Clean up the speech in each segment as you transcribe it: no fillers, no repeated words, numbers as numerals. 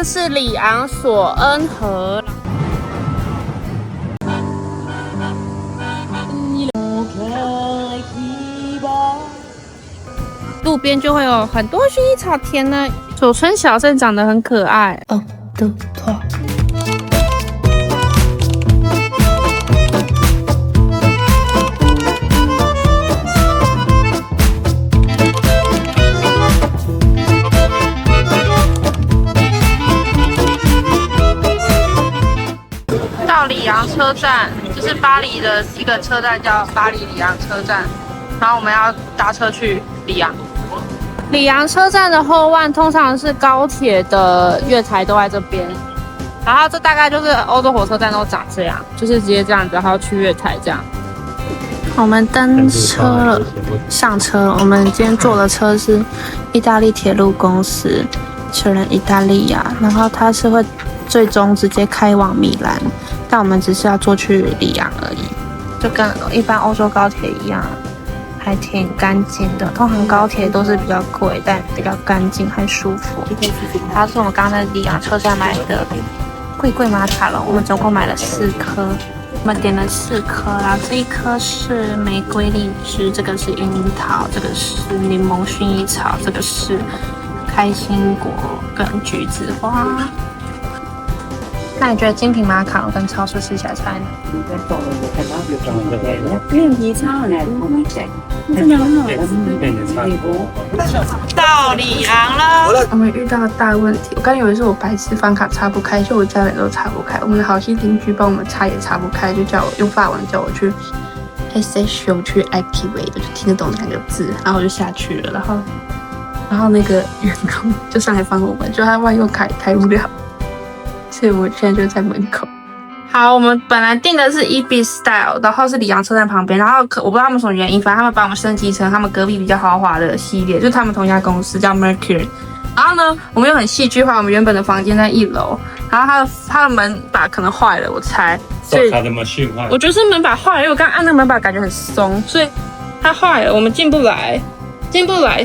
这是里昂索恩河。路边就会有很多薰衣草田呢。左村小镇长得很可爱哦，的错。到里昂车站，就是巴黎的一个车站，叫巴黎里昂车站。然后我们要搭车去里昂。里昂车站的后弯通常是高铁的月台都在这边，然后这大概就是欧洲火车站都长这样，就是直接这样子，然后去月台这样。我们登车了，上车了。我们今天坐的车是意大利铁路公司意大利亚，然后它是会最终直接开往米兰，但我们只是要坐去里昂而已，就跟一般欧洲高铁一样。还挺干净的，通常高铁都是比较贵，但比较干净还舒服。它是我们刚刚在里昂车站买的桂马卡龙，我们总共买了4颗，我们点了4颗，然后这一颗是玫瑰荔枝，这个是樱桃，这个是柠檬薰衣草，这个是开心果跟橘子花。那你觉得精品马卡龙跟超市吃起来差在哪？面皮超好吃，真的很好吃。到里昂了，我们遇到大问题，我刚以为是我白痴房卡插不开，就我家人都插不开。我们的好心邻居帮我们插也插不开，就叫我用法文叫我去 SHO 去 activate， 就听得懂2个字，然后我就下去了，然后那个员工就上来帮我们，就他万用卡也开不了。所以我现在就在门口。好，我们本来订的是 EB Style， 然后是里昂车站旁边，然后我不知道他们什么原因，反正他们把我们升级成他们隔壁比较豪华的系列，就是他们同一家公司叫 Mercury。然后呢，我们又很戏剧化，我们原本的房间在1楼，然后它的门把可能坏了，我猜。所以我觉得是门把坏了，因为我刚按那个门把感觉很松，所以它坏了，我们进不来，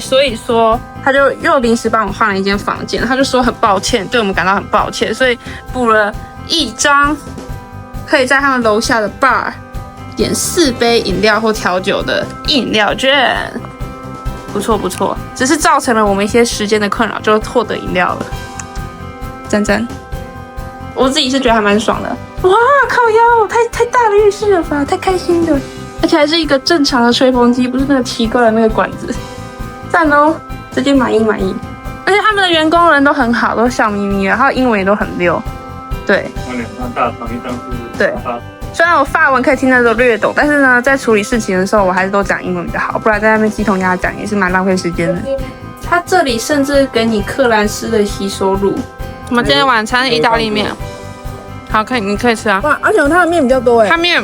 所以说。他就又临时帮我换了一间房间，他就说很抱歉，对我们感到很抱歉，所以补了1张可以在他们楼下的 bar 点4杯饮料或调酒的饮料券，不错，只是造成了我们一些时间的困扰，就获得饮料了，赞，我自己是觉得还蛮爽的，哇，靠腰，太大的浴室了吧，太开心了，而且还是一个正常的吹风机，不是那个奇怪的那个管子，赞哦。这件满意，而且他们的员工人都很好，都笑眯眯的，然后英文也都很溜。对，那2张大堂，1张是对。虽然我法文可以听得都略懂，但是呢，在处理事情的时候，我还是都讲英文比较好，不然在那边鸡同鸭讲也是蛮浪费时间的。他这里甚至给你克兰斯的吸收乳。我们今天晚餐是意大利面，好，你可以吃啊。哇，而且它的面比较多哎，它面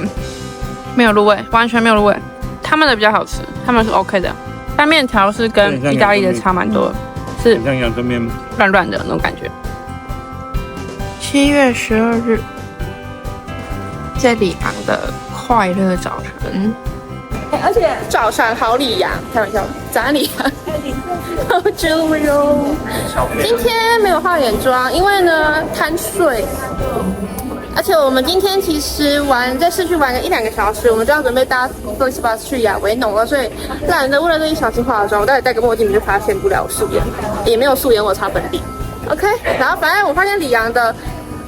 没有入味，完全没有入味，他们的比较好吃，他们是 OK 的。但面条是跟意大利的差蛮多的，是像阳春面软软的那种感觉。7月12日，在里昂的快乐早晨，而且早上好里昂，开玩笑，早安里昂，好久哟。今天没有化眼妆，因为呢贪睡。而且我们今天其实在市区玩个1-2个小时，我们就要准备搭 FlixBus 去亚维农了，所以懒得为了这1小时化妆，我待会戴个墨镜，你就发现不了我素颜，也没有素颜，我擦粉底。OK， 然后反正我发现里昂的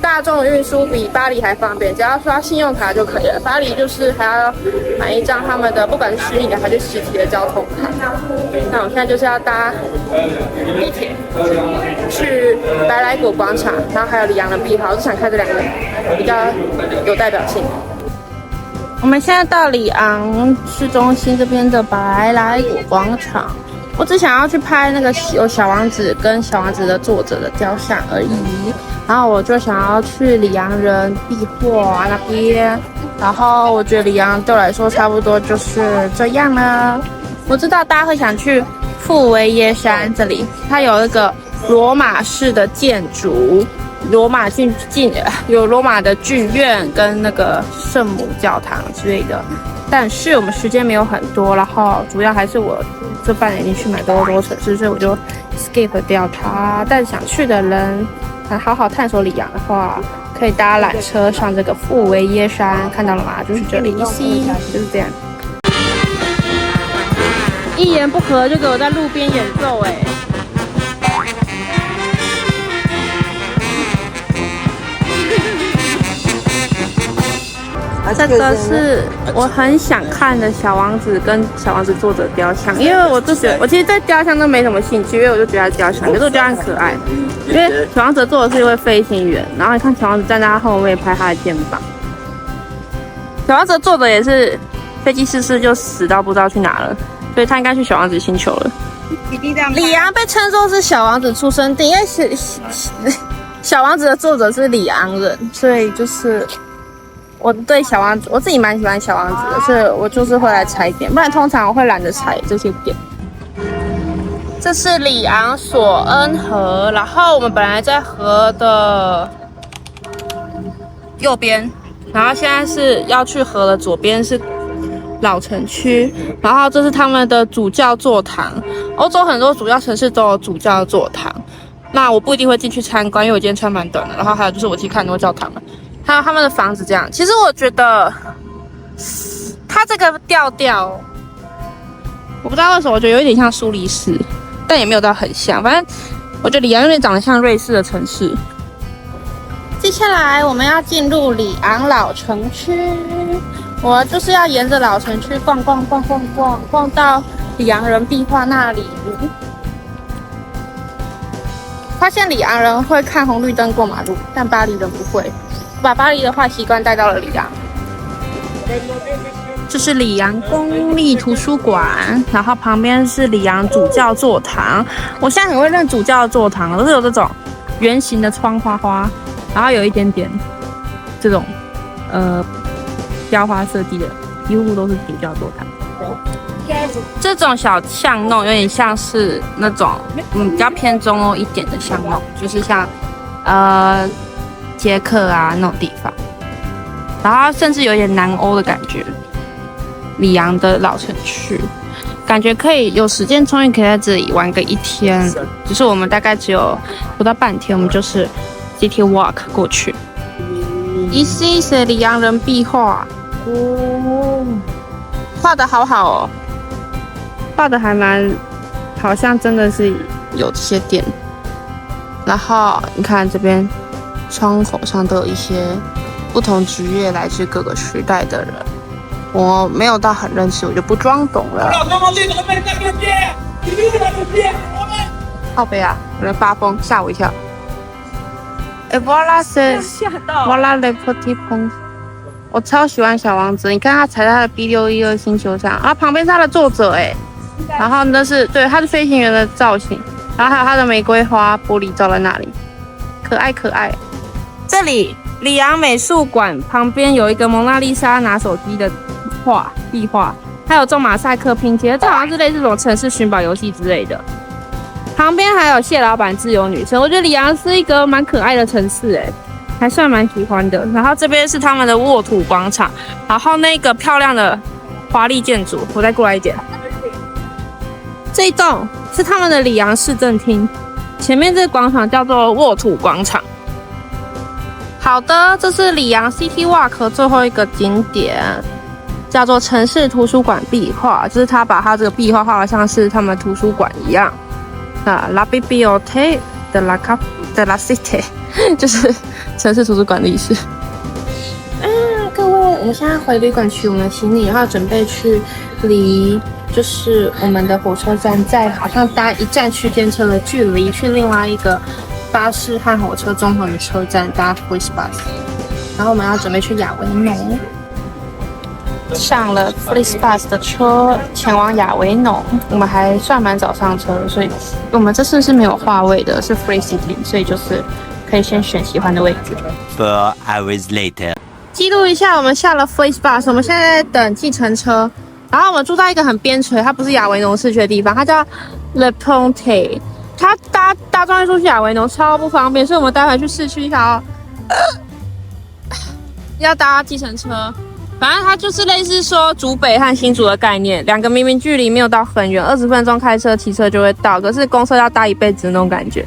大众运输比巴黎还方便，只要刷信用卡就可以了。巴黎就是还要买一张他们的，不管是虚拟的还是实体的交通卡。那我现在就是要搭地铁去白莱果广场，然后还有里昂的壁画，我就想看这2个比较有代表性。我们现在到里昂市中心这边的白莱果广场，我只想要去拍那个有小王子跟小王子的作者的雕像而已。然后我就想要去里昂人壁画那边，然后我觉得里昂对我来说差不多就是这样了。我知道大家会想去富维耶山这里，它有一个罗马式的建筑，有罗马的剧院跟那个圣母教堂之类的。但是我们时间没有很多，然后主要还是我这半年已经去蛮多城市，所以我就 skip 掉它。但想去的人，想好好探索里昂的话，可以搭缆车上这个富维耶山，看到了吗？就是这里，就是这样。一言不合就给我在路边演奏，哎。这个是我很想看的小王子跟小王子作者雕像，因为我就觉得我其实对雕像都没什么兴趣，因为我就觉得雕像，可是我觉得很可爱。因为小王子做的是一位飞行员，然后你看小王子站在他后面拍他的肩膀。小王子作者也是飞机失事就死到不知道去哪了，所以他应该去小王子星球了。里昂被称作是小王子出生地，因为小王子的作者是里昂人，所以就是。我对小王子，我自己蛮喜欢小王子的，所以我就是会来踩点，不然通常我会懒得踩这些点。这是里昂索恩河，然后我们本来在河的右边，然后现在是要去河的左边是老城区，然后这是他们的主教座堂。欧洲很多主要城市都有主教座堂，那我不一定会进去参观，因为我今天穿蛮短的。然后还有就是我去看很多教堂了。还有他们的房子这样，其实我觉得它这个调调，我不知道为什么，我觉得有一点像苏黎世，但也没有到很像。反正我觉得里昂有点长得像瑞士的城市。接下来我们要进入里昂老城区，我就是要沿着老城区逛到里昂人壁画那里。发现里昂人会看红绿灯过马路，但巴黎人不会。把巴黎的坏习惯带到了里昂。这是里昂公立图书馆，然后旁边是里昂主教座堂。我现在很会认主教座堂，都是有这种圆形的窗花，然后有一点点这种雕花设计的，几乎都是主教座堂。这种小巷弄有点像是那种比较偏中欧一点的巷弄，就是像捷克啊那种地方，然后甚至有点南欧的感觉。里昂的老城区，感觉可以有时间充裕，可以在这里玩个一天。只是我们大概只有不到半天，我们就是 City Walk 过去。Ici是里昂人壁画，画的好好哦，画的还蛮，好像真的是有这些店。然后你看这边。窗口上都有一些不同职业来自各个时代的人，我没有到很认识，我就不装懂了。靠北啊！有人发疯，吓我一跳。Voilà le petit pont。我超喜欢小王子，你看他踩在他的 B612星球上，啊，旁边是他的作者然后那是对他是飞行员的造型，然后还有他的玫瑰花玻璃罩在那里，可爱可爱。这里里昂美术馆旁边有一个蒙娜丽莎拿手机的壁画，还有种马赛克拼贴，这好像是类似这种城市寻宝游戏之类的。旁边还有谢老板自由女神，我觉得里昂是一个蛮可爱的城市还算蛮喜欢的。然后这边是他们的沃土广场，然后那个漂亮的华丽建筑，我再过来一点，这一栋是他们的里昂市政厅，前面这个广场叫做沃土广场。好的，这是里昂 City Walk 最后一个景点，叫做城市图书馆壁画，就是他把他这个壁画画得像是他们图书馆一样。La Bibliothèque de la Cité 就是城市图书馆的意思。各位，我们现在回旅馆取我们的行李，然后准备去离就是我们的火车站，再好像搭一站区间车的距离，去另外一个巴士和火车综合的车站搭 FlixBus， 然后我们要准备去亚维农，上了 FlixBus 的车前往亚维农。我们还算蛮早上车的，所以我们这次是没有划位的，是 Free Sitting， 所以就是可以先选喜欢的位置。4 hours later， 记录一下，我们下了 FlixBus， 我们现在在等计程车，然后我们住在一个很边陲，它不是亚维农市区的地方，它叫 Le Ponte。他搭大众运输去亚维农超不方便，所以我们待会去市区要搭计程车。反正它就是类似说竹北和新竹的概念，两个明明距离没有到很远，20分钟开车骑车就会到，可是公车要搭一辈子的那种感觉，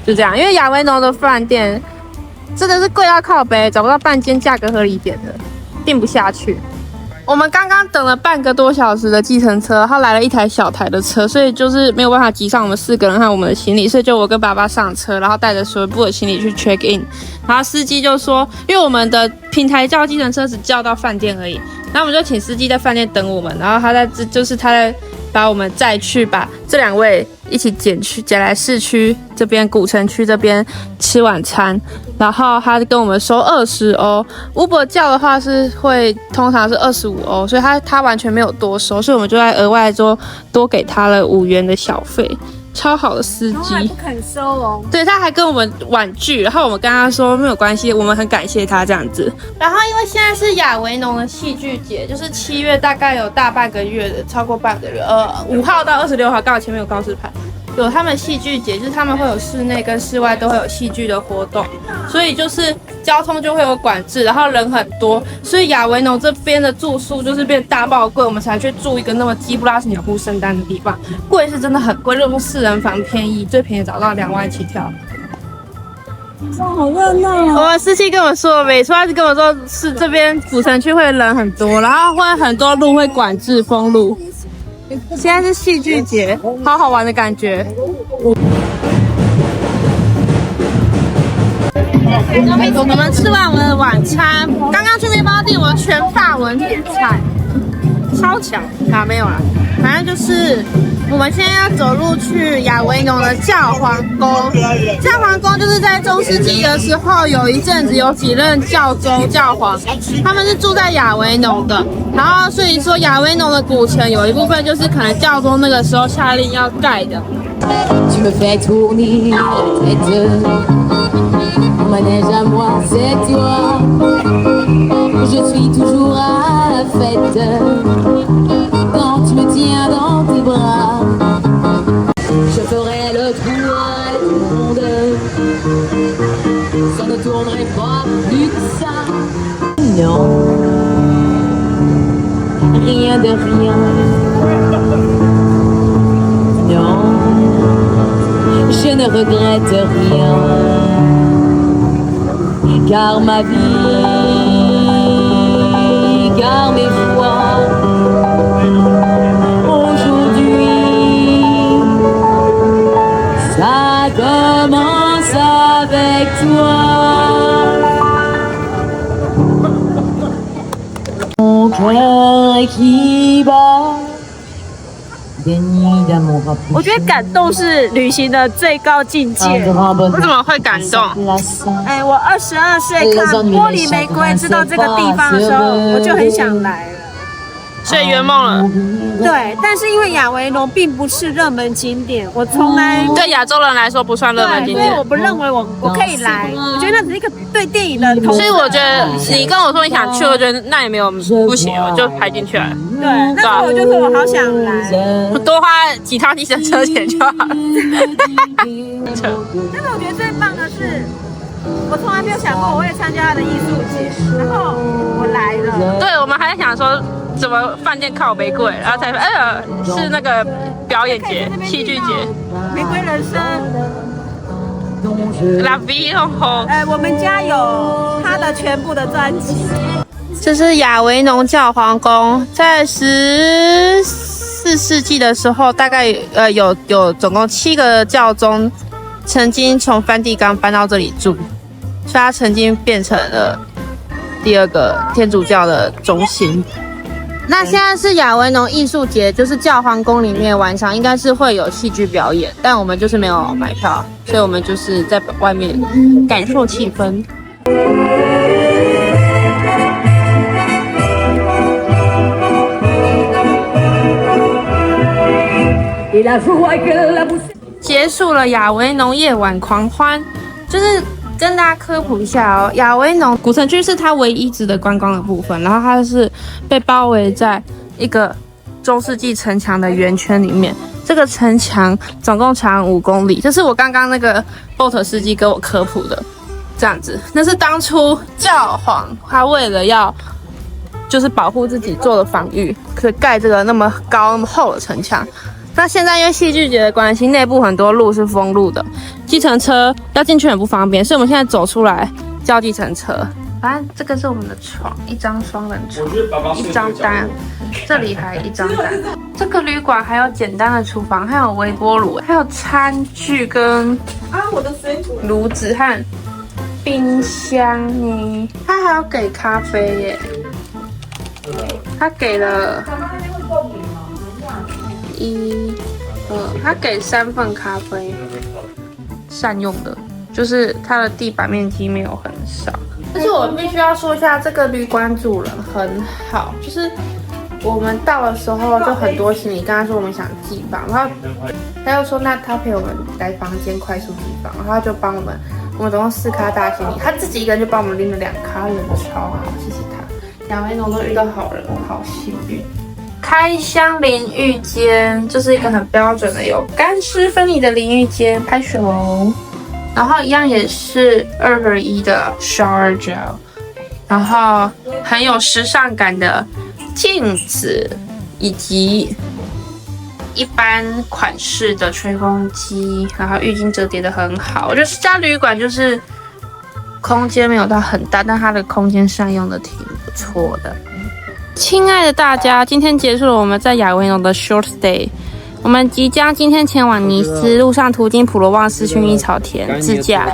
就这样。因为亚维农的饭店真的是贵到靠北，找不到半间价格合理一点的，订不下去。我们刚刚等了半个多小时的计程车，他来了一台小台的车，所以就是没有办法挤上我们4个人和我们的行李，所以就我跟爸爸上车，然后带着所有部的行李去 check in。然后司机就说，因为我们的平台叫计程车只叫到饭店而已，然后我们就请司机在饭店等我们，然后他在把我们载去，把这2位一起捡来市区这边古城区这边吃晚餐，然后他跟我们收20欧，Uber 叫的话通常是25欧，所以他完全没有多收，所以我们就在额外多给他了5元的小费。超好的司机，他还不肯收哦。对，他还跟我们婉拒，然后我们跟他说没有关系，我们很感谢他这样子。然后因为现在是亚维农的戏剧节，就是7月大概有大半个月的，超过半个月，5号到26号，刚好前面有告示牌，有他们戏剧节，就是他们会有室内跟室外都会有戏剧的活动，所以就是交通就会有管制，然后人很多，所以亚维农这边的住宿就是变大爆贵，我们才去住一个那么鸡不拉屎鸟不生蛋的地方，贵是真的很贵，如果4人房便宜，最便宜找到2万起跳。哇，好热闹哦！我们司机跟我说，没错，他就跟我说是这边古城区会人很多，然后会很多路会管制封路。现在是戏剧节，好好玩的感觉。我们吃完我们的晚餐，刚刚去面包店，我全法文点菜，超强啊！没有啦，反正就是我们现在要走路去亚维农的教皇宫。教皇宫就是在中世纪的时候，有一阵子有几任教宗教皇，他们是住在亚维农的。然后所以说亚维农的古城有一部分就是可能教宗那个时候下令要盖的。Tu me fais tourner la tête, mon manège à moi c'est toi, je suis toujours à la fête, quand tu me tiens dans tes bras, je ferai le tour à tout le monde, ça ne tournerait pas plus que ça, non, rien de rien, non.Je ne regrette rien, car ma vie, car mes choix, aujourd'hui, ça commence avec toi. Mon cœur qui bat.我觉得感动是旅行的最高境界。为什么会感动？哎，我22岁看《玻璃玫瑰》知道这个地方的时候，我就很想来了。所以圆梦了。对，但是因为亚维农并不是热门景点，我从来对亚洲人来说不算热门景点，所以我不认为我可以来。我觉得那只是一个对电影的同。所以我觉得你跟我说你想去，我觉得那也没有不行，我就排进去了。对，那时候我就说我好想来，多花几趟计程车钱就好了。但是我觉得最棒的是，我从来没有想过我会参加他的艺术节，然后我来了。对，我们还在想说怎么饭店靠玫瑰，然后才是那个表演节、戏剧节，玫瑰人生。La vie en rose。我们家有他的全部的专辑。这是亚维农教皇宫，在14世纪的时候，大概有总共7个教宗曾经从梵蒂冈搬到这里住，所以它曾经变成了第2个天主教的中心。那现在是亚维农艺术节，就是教皇宫里面晚上应该是会有戏剧表演，但我们就是没有买票，所以我们就是在外面感受气氛。结束了亚维农夜晚狂欢，就是跟大家科普一下哦，亚维农古城区是它唯一值得观光的部分，然后它是被包围在一个中世纪城墙的圆圈里面，这个城墙总共长5公里，这是我刚刚那个 boat 司机跟我科普的，这样子，那是当初教皇他为了要就是保护自己做的防御，可以盖这个那么高那么厚的城墙。那现在因为戏剧节的关系，内部很多路是封路的，计程车要进去很不方便，所以我们现在走出来叫计程车。反正这个是我们的床，一张双人床，一张单，这里还一张单。这个旅馆还有简单的厨房，还有微波炉，还有餐具跟炉子和冰箱呢。它还要给咖啡耶，它给了它给3份咖啡，善用的，就是它的地板面积没有很少。但是我必须要说一下，这个旅馆主人很好，就是我们到的时候就很多行李，跟他说我们想寄放，然后他又说那他陪我们来房间快速寄放，然后他就帮我们总共4咖大行李，他自己一个人就帮我们拎了2咖，人超好，谢谢他。亚维农都遇到好人，好幸运。开箱淋浴间，这是一个很标准的有干湿分离的淋浴间，拍手。然后一样也是2合1的 shower gel， 然后很有时尚感的镜子，以及一般款式的吹风机，然后浴巾折叠的很好。我觉得这家旅馆就是空间没有到很大，但它的空间善用的挺不错的。亲爱的大家，今天结束了我们在亚维农的 short stay。我们即将今天前往尼斯，路上途经普罗旺斯薰衣草田自驾，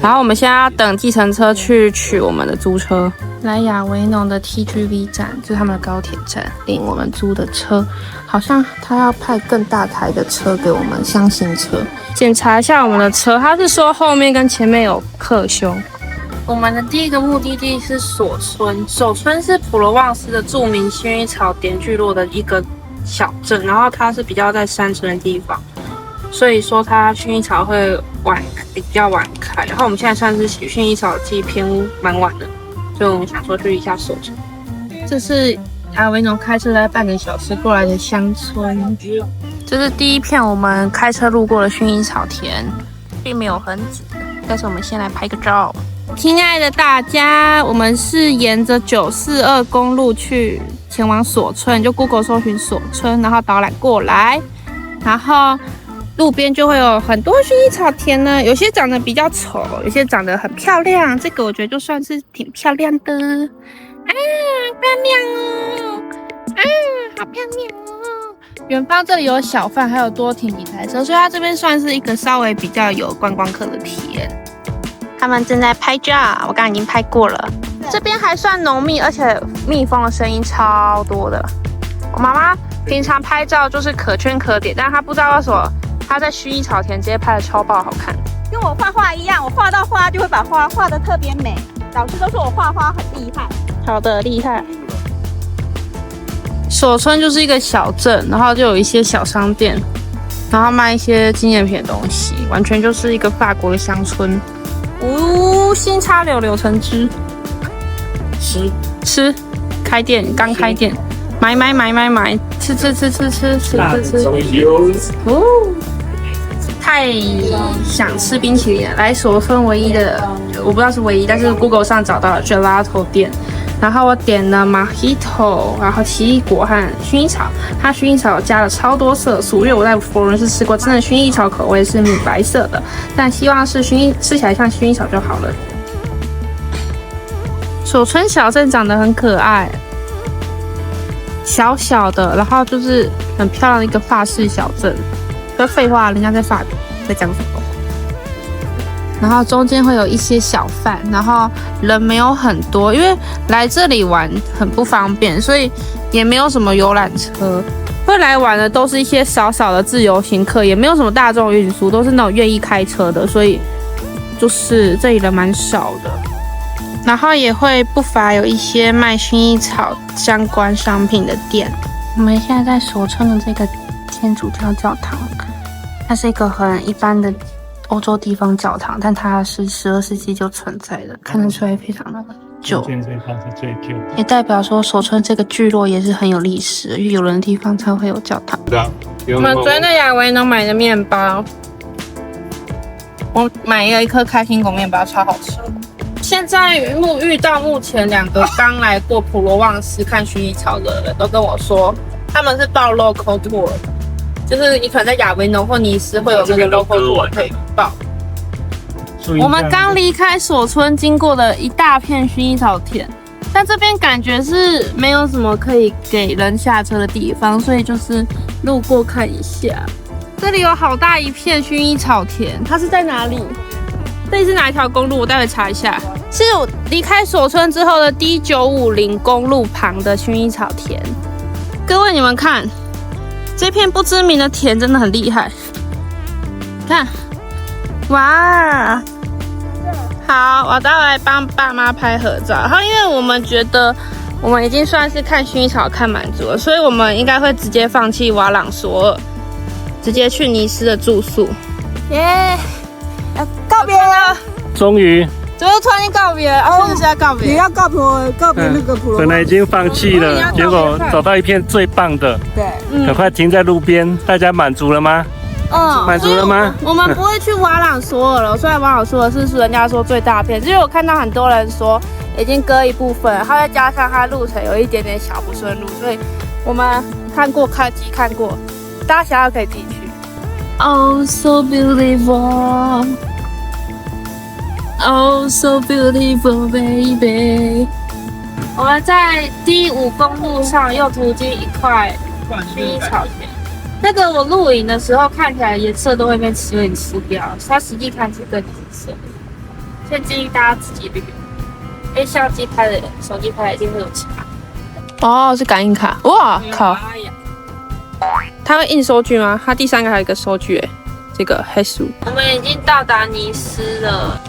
然后我们现在要等计程车去取我们的租车。来亚维农的 TGV 站，就是他们的高铁站，领我们租的车。好像他要派更大台的车给我们，箱型车。检查一下我们的车，他是说后面跟前面有克修。我们的第一个目的地是索村，索村是普罗旺斯的著名薰衣草田聚落的一个小镇，然后它是比较在山村的地方，所以说它薰衣草会比较晚开。然后我们现在算是薰衣草季偏蛮晚的，所以我们想说去一下索村。这是亚维农开车在半个小时过来的乡村，这是第一片我们开车路过的薰衣草田，并没有很挤，但是我们先来拍个照。亲爱的大家，我们是沿着942公路前往索村，就 Google 搜寻索村，然后导览过来，然后路边就会有很多薰衣草田呢，有些长得比较丑，有些长得很漂亮，这个我觉得就算是挺漂亮的啊，漂亮哦，啊，好漂亮哦。远方这里有小贩，还有多停几台车，所以它这边算是一个稍微比较有观光客的体验。他们正在拍照，我刚刚已经拍过了。这边还算浓密，而且蜜蜂的声音超多的。我妈妈平常拍照就是可圈可点，但她不知道为什么她在薰衣草田直接拍的超爆好看。跟我画画一样，我画到花就会把花画得特别美。老师都说我画花很厉害。好的，厉害。索村就是一个小镇，然后就有一些小商店，然后卖一些纪念品的东西，完全就是一个法国的乡村。新插柳橙汁，吃，开店刚开店，买，吃，太想吃冰淇淋了。来索村唯一的，我不知道是唯一，但是 Google 上找到了 Gelato 店。然后我点了 Mojito， 然后奇异果和薰衣草。它薰衣草加了超多色素，因为我在佛罗伦斯吃过，真的薰衣草口味是米白色的，但希望是吃起来像薰衣草就好了。索村小镇长得很可爱，小小的，然后就是很漂亮的一个法式小镇。不废话，人家在法国在讲什么？然后中间会有一些小贩，然后人没有很多，因为来这里玩很不方便，所以也没有什么游览车。会来玩的都是一些少少的自由行客，也没有什么大众运输，都是那种愿意开车的，所以就是这里人蛮少的。然后也会不乏有一些卖薰衣草相关商品的店。我们现在在索村的这个天主教教堂，它是一个很一般的欧洲地方教堂，但它是12世纪就存在的，看得出来非常的旧，也代表说索村这个聚落也是很有历史，因为有人的地方才会有教堂。我们昨天在亚维农买的面包，我买了一颗开心果面包，超好吃。现在遇到目前2个刚来过普罗旺斯看薰衣草的人都跟我说，他们是报 local tour， 就是你可能在亚维农或尼斯会有那个 local tour 可以报。我们刚离开索村，经过了一大片薰衣草田，但这边感觉是没有什么可以给人下车的地方，所以就是路过看一下。这里有好大一片薰衣草田，它是在哪里？这里是哪一条公路？我待会查一下。是离开索村之后的 D950 公路旁的薰衣草田。各位，你们看，这片不知名的田真的很厉害。看，哇！好，我待会来帮爸妈拍合照。然后，因为我们觉得我们已经算是看薰衣草看满足了，所以我们应该会直接放弃瓦朗索尔，直接去尼斯的住宿。耶！告别了，终于。怎么突然间告别？哦，是要告别。也要告别那个普罗。本来已经放弃了，结果找到一片最棒的，对，赶快停在路边。大家满足了吗？满足了吗？我们不会去瓦朗索尔了，虽然瓦朗索尔是人家说最大片，因为我看到很多人说已经割一部分，它再加上它路程有一点点小不顺路，所以我们看过，大家想要可以自己去。Oh, so beautiful. Oh, so beautiful, baby. 我们在D5公路上又途经一块薰衣草田。那个我录影的时候看起来颜色都会被有点吃掉，它实际看是更紫色。所以建议大家自己滤，因为相机拍的、手机拍的一定会有差。哦，是感应卡。哇靠！它会印收据吗？它第3个还有一个收据这个黑书。我们已经到达尼斯了，